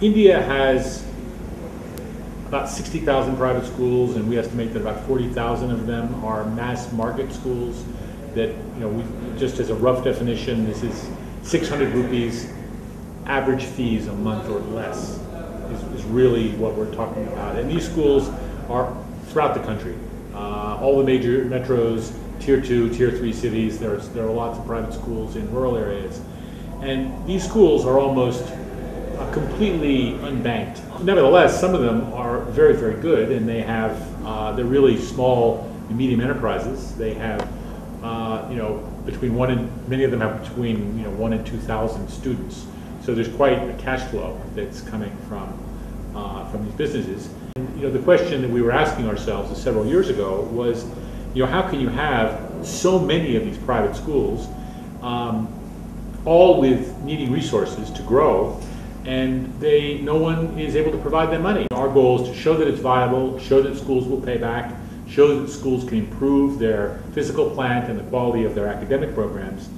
India has about 60,000 private schools, and we estimate that about 40,000 of them are mass market schools that, just as a rough definition, this is 600 rupees average fees a month or less is really what we're talking about. And these schools are throughout the country. All the major metros, tier 2, tier 3 cities, there are lots of private schools in rural areas. And these schools are almost completely unbanked. Nevertheless, some of them are very, very good, and they have, they're really small and medium enterprises. They have, many of them have between 1 and 2,000 students. So there's quite a cash flow that's coming from these businesses. And, the question that we were asking ourselves several years ago was, how can you have so many of these private schools, all with needing resources to grow, and no one is able to provide them money? Our goal is to show that it's viable, show that schools will pay back, show that schools can improve their physical plant and the quality of their academic programs,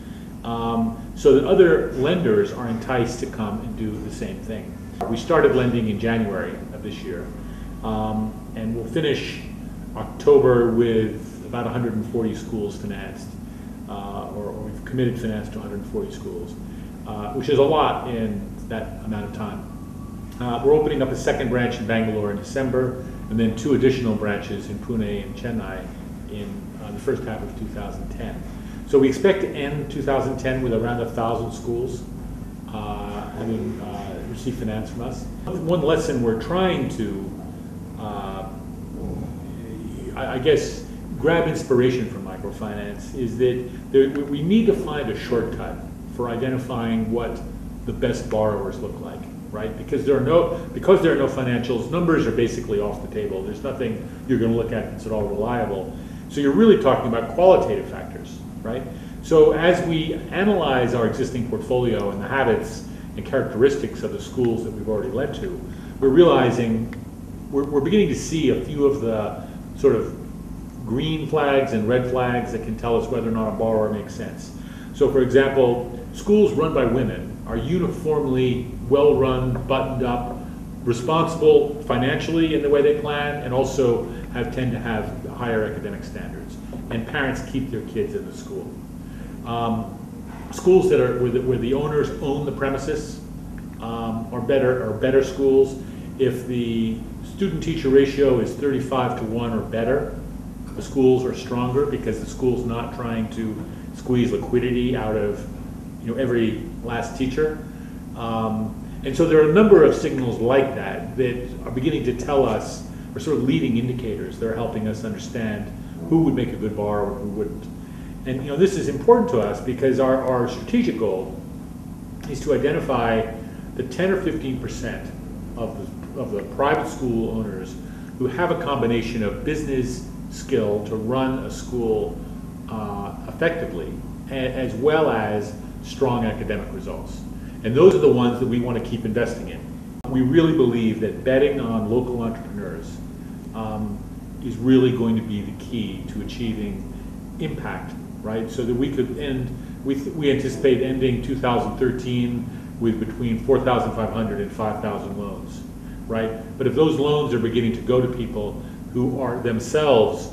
so that other lenders are enticed to come and do the same thing. We started lending in January of this year, and we'll finish October with about 140 schools financed, or we've committed finance to 140 schools, which is a lot in that amount of time. We're opening up a second branch in Bangalore in December, and then 2 additional branches in Pune and Chennai in the first half of 2010. So we expect to end 2010 with around 1,000 schools having received finance from us. One lesson we're trying to, I guess, grab inspiration from microfinance is that we need to find a shortcut for identifying what the best borrowers look like, right? Because there are no financials, numbers are basically off the table. There's nothing you're going to look at that's at all reliable. So you're really talking about qualitative factors, right? So as we analyze our existing portfolio and the habits and characteristics of the schools that we've already led to, we're realizing, we're beginning to see a few of the sort of green flags and red flags that can tell us whether or not a borrower makes sense. So for example, schools run by women are uniformly well-run, buttoned up, responsible financially in the way they plan, and also tend to have higher academic standards. And parents keep their kids in the school. Schools that are where the owners own the premises are better schools. If the student-teacher ratio is 35:1 or better, the schools are stronger because the school's not trying to squeeze liquidity out of every last teacher. And so there are a number of signals like that that are beginning to tell us, or sort of leading indicators that are helping us understand who would make a good borrower and who wouldn't. And this is important to us because our strategic goal is to identify the 10 or 15% of the private school owners who have a combination of business skill to run a school effectively, as well as strong academic results. And those are the ones that we want to keep investing in. We really believe that betting on local entrepreneurs is really going to be the key to achieving impact, right? So that we could end, we anticipate ending 2013 with between 4,500 and 5,000 loans, right? But if those loans are beginning to go to people who are themselves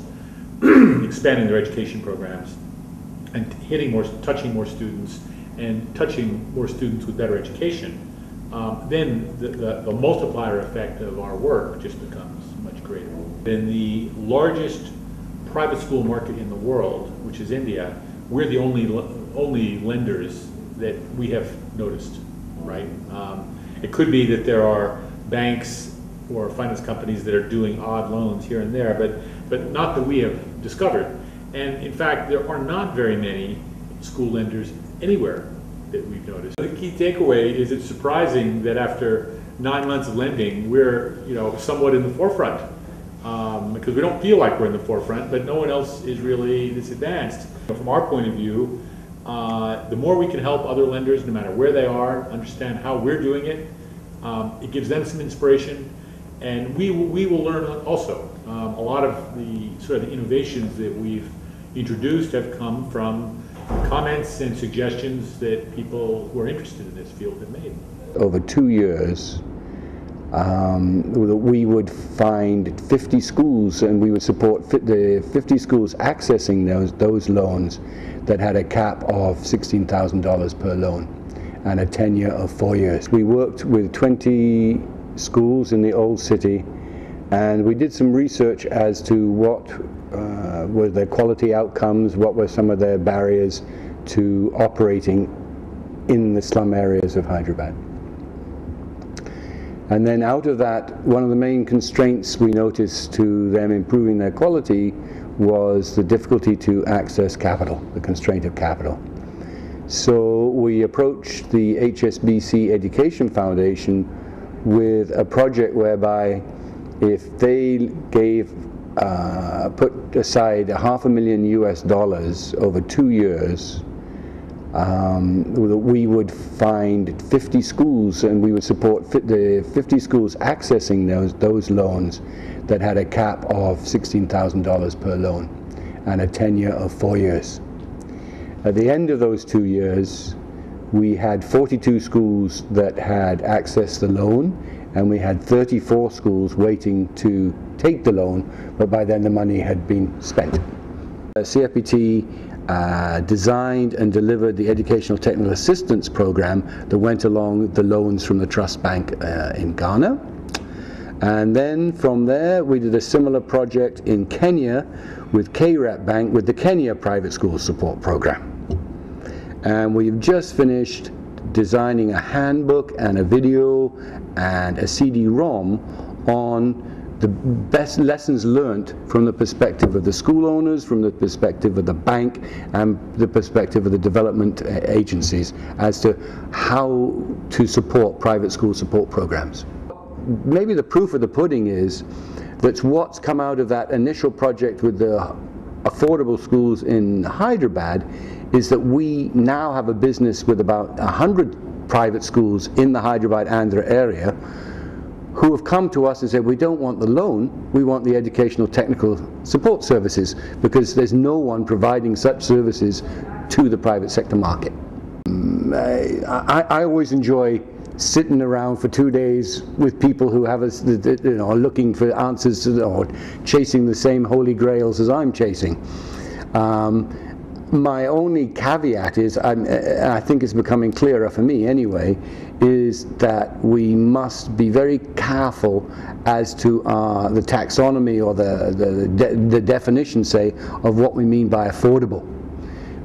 expanding their education programs and touching more students and touching more students with better education, then the multiplier effect of our work just becomes much greater. In the largest private school market in the world, which is India, we're the only lenders that we have noticed, right? It could be that there are banks or finance companies that are doing odd loans here and there, but not that we have discovered. And in fact, there are not very many school lenders anywhere that we've noticed. The key takeaway is it's surprising that after 9 months of lending, we're somewhat in the forefront, because we don't feel like we're in the forefront, but no one else is really this advanced. From our point of view, the more we can help other lenders, no matter where they are, understand how we're doing it, it gives them some inspiration, and we will learn also. A lot of the sort of innovations that we've introduced have come from comments and suggestions that people who are interested in this field have made. over 2 years, we would find 50 schools, and we would support the 50 schools accessing those loans that had a cap of $16,000 per loan and a tenure of 4 years. We worked with 20 schools in the old city, and we did some research as to what were their quality outcomes, what were some of their barriers to operating in the slum areas of Hyderabad. And then out of that, one of the main constraints we noticed to them improving their quality was the difficulty to access capital, the constraint of capital. So we approached the HSBC Education Foundation with a project whereby if they put aside $500,000 US over 2 years, we would find 50 schools, and we would support the 50 schools accessing those loans that had a cap of $16,000 per loan and a tenure of 4 years. At the end of those 2 years, we had 42 schools that had accessed the loan, and we had 34 schools waiting to take the loan, but by then the money had been spent. CfBT designed and delivered the Educational Technical Assistance Program that went along the loans from the Trust Bank in Ghana. And then from there we did a similar project in Kenya with KREP Bank with the Kenya Private School Support Program. And we've just finished designing a handbook and a video and a CD-ROM on the best lessons learned from the perspective of the school owners, from the perspective of the bank, and the perspective of the development agencies as to how to support private school support programs. Maybe the proof of the pudding is that what's come out of that initial project with the affordable schools in Hyderabad is that we now have a business with about 100 private schools in the Hyderabad Andhra area who have come to us and said, we don't want the loan, we want the educational technical support services, because there's no one providing such services to the private sector market. I always enjoy sitting around for 2 days with people who have are looking for answers or chasing the same holy grails as I'm chasing. My only caveat is, I think it's becoming clearer for me anyway, is that we must be very careful as to the taxonomy or the definition, say, of what we mean by affordable.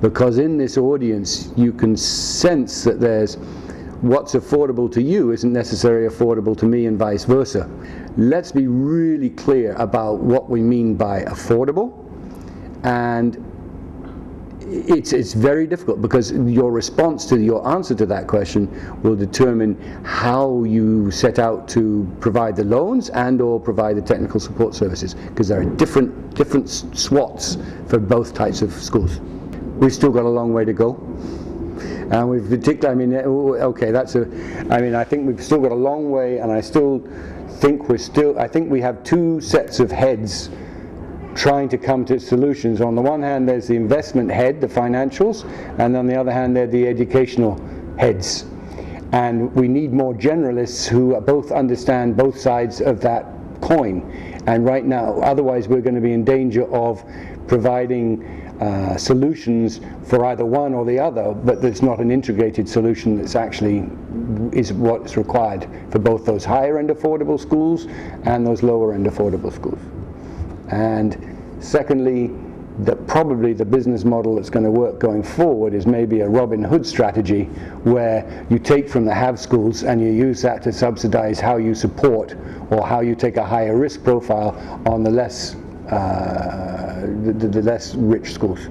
Because in this audience you can sense that there's what's affordable to you isn't necessarily affordable to me, and vice versa. Let's be really clear about what we mean by affordable, and it's very difficult because your response to your answer to that question will determine how you set out to provide the loans and or provide the technical support services, because there are different SWATs for both types of schools. We've still got a long way to go, and we've particularly, I think we've still got a long way, and I think we have two sets of heads trying to come to solutions. On the one hand there's the investment head, the financials, and on the other hand they're the educational heads. And we need more generalists who both understand both sides of that coin. And right now, otherwise we're going to be in danger of providing solutions for either one or the other, but there's not an integrated solution that's actually is what's required for both those higher end affordable schools and those lower end affordable schools. And secondly, probably the business model that's going to work going forward is maybe a Robin Hood strategy, where you take from the have schools and you use that to subsidize how you support or how you take a higher risk profile on the less rich schools.